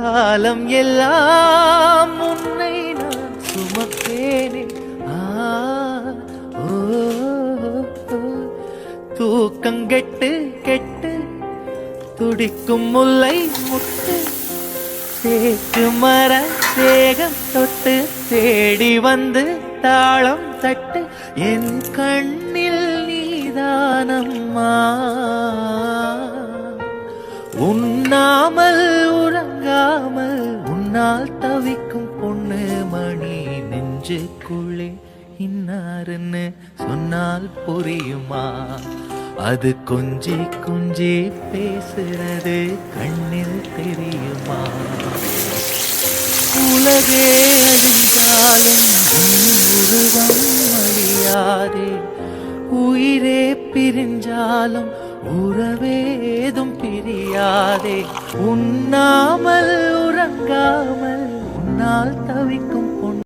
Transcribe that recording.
காலம் எல்லாம் உன்னை நான் சுமப்பேனே. ஓ, தூக்கங்கெட்டு கெட்டு துடிக்கும் முல்லை முட்டு தேக்கு மர தேகம் தொட்டு தேடி வந்து தாளம் தட்டு என் கண்ணில் நீதானம்மா. உண்ணாமல் உறங்காமல் உன்னால் தவிக்கும் பொண்ணு மணி நெஞ்சுக்குள்ளே இன்னாருன்னு சொன்னால் புரியுமா? அது கொஞ்சி கொஞ்சி பேசுறது கண்ணில் தெரியுமா? உலகே அழிந்தாலும் உருவம் அழியாதே, உயிரே பிரிஞ்சாலும் உறவேதும் பிரியாதே. உண்ணாமல் உறங்காமல் உன்னால் தவிக்கும்